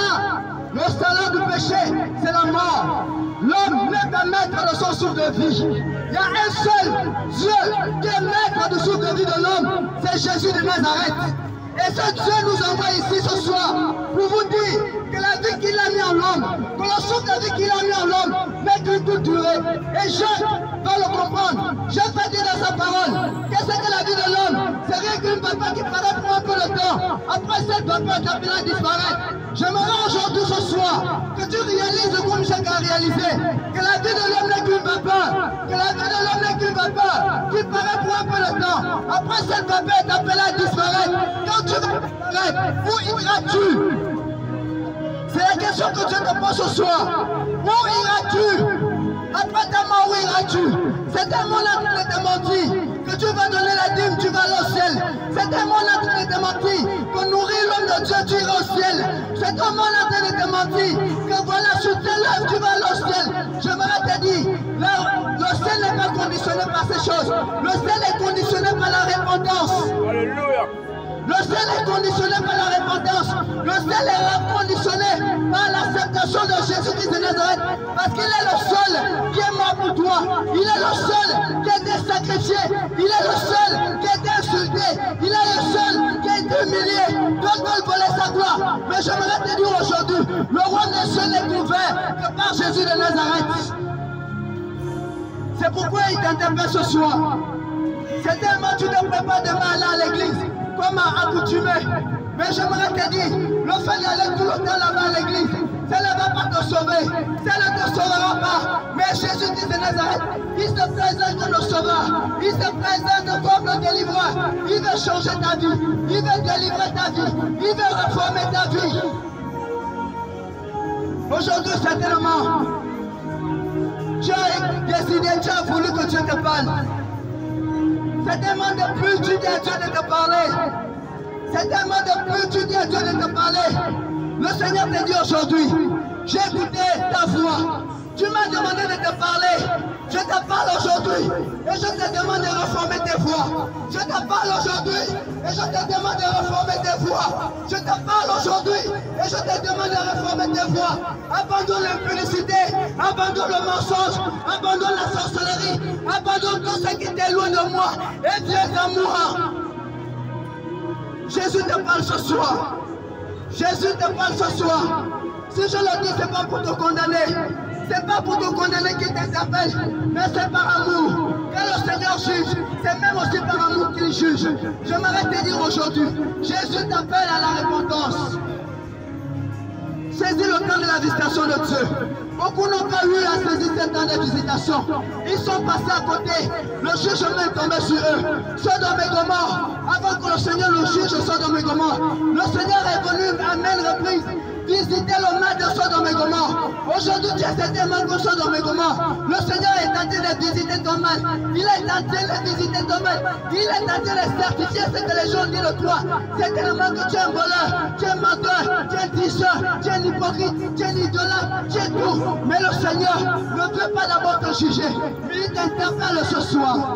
car le salaire du péché, c'est la mort. L'homme n'est pas maître de son souffle de vie. Il y a un seul Dieu qui est maître du souffle de vie de l'homme, c'est Jésus de Nazareth. Et ce Dieu nous envoie ici ce soir pour vous dire que la vie qu'il a mis en l'homme, que le souffle de vie qu'il a mis en l'homme n'est qu'une courte durée. Et Jean va le comprendre. Jean va dire dans sa parole que c'est que la vie de l'homme, c'est rien qu'une vapeur qui paraît pour un peu de temps. Après cette vapeur, ta vie disparaître. J'aimerais aujourd'hui ce soir que tu réalises comme Jacques a réalisé que la vie de l'homme n'est qu'une vapeur, que la vie de l'homme n'est qu'une vapeur qui paraît pour un peu de temps. Après cette vapeur est appelée à disparaître. Quand tu vas disparaître, où iras-tu? C'est la question que Dieu te pose ce soir. Où iras-tu? Après ta mort, où iras-tu? C'est un monde en train de te mentir que tu vas donner la dîme, tu vas aller au ciel. C'est un monde en train de te mentir que nourrir l'homme de Dieu, tu iras au ciel. C'est un monde en train de te mentir que voilà, sur tes lèvres, tu vas aller au ciel. J'aimerais te dire, le ciel n'est pas conditionné par ces choses. Le ciel est conditionné par la repentance. Alléluia. Le ciel est conditionné par la repentance. Le ciel est conditionné par l'acceptation de Jésus-Christ de Nazareth. Parce qu'il est le seul qui est mort pour toi. Il est le seul qui a été sacrifié. Il est le seul qui a été insulté. Il est le seul qui a été humilié. D'autres volait sa gloire. Mais j'aimerais te dire aujourd'hui, le roi des cieux n'est couvert que par Jésus de Nazareth. C'est pourquoi il t'interpelle ce soir. C'est tellement tu ne peux pas demain aller à l'église comme à accoutumé. Mais j'aimerais te dire, le fait d'aller tout le temps là-bas à l'église, ça ne va pas te sauver, ça ne te sauvera pas. Mais Jésus-Christ de Nazareth, il se présente comme le sauveur, il se présente comme le délivreur. Il veut changer ta vie, il veut délivrer ta vie, il veut réformer ta vie. Aujourd'hui, certainement, tu as décidé, tu as voulu que Dieu te parle. Certainement depuis tu dis à Dieu de te parler. Certainement depuis tu dis à Dieu de te parler. Le Seigneur te dit aujourd'hui, j'ai écouté ta voix. Tu m'as demandé de te parler. Je te parle aujourd'hui et je te demande de reformer tes voix. Je te parle aujourd'hui et je te demande de reformer tes voix. Je te parle aujourd'hui et je te demande de reformer tes voix. Abandonne l'impudicité, abandonne le mensonge, abandonne la sorcellerie, abandonne tout ce qui t'éloigne de moi et viens à moi. Jésus te parle ce soir. Jésus te parle ce soir. Si je le dis, ce n'est pas pour te condamner. C'est pas pour te condamner qu'il t'interpelle, mais c'est par amour. Quand le Seigneur juge, c'est même aussi par amour qu'il juge. J'aimerais te dire aujourd'hui, Jésus t'appelle à la repentance. Saisis le temps de la visitation de Dieu. Beaucoup n'ont pas eu à saisir ce temps de visitation. Ils sont passés à côté. Le jugement est tombé sur eux. Sodome et Gomorrhe, avant que le Seigneur le juge Sodome et Gomorrhe, le Seigneur est venu à maintes reprises visiter le mal de Sodome et Gomorrhe. Aujourd'hui, tu as certainement que Sodome et Gomorrhe. Le Seigneur est en train de visiter ton mal. Il est en train de visiter ton mal. Il est en train de certifier ce que les gens disent de toi. C'est tellement que tu es un voleur, tu es un menteur, tu es un tricheur, tu es un hypocrite, tu es un idolâtre, tu es tout. Mais le Seigneur ne veut pas d'abord te juger. Mais il t'interpelle ce soir.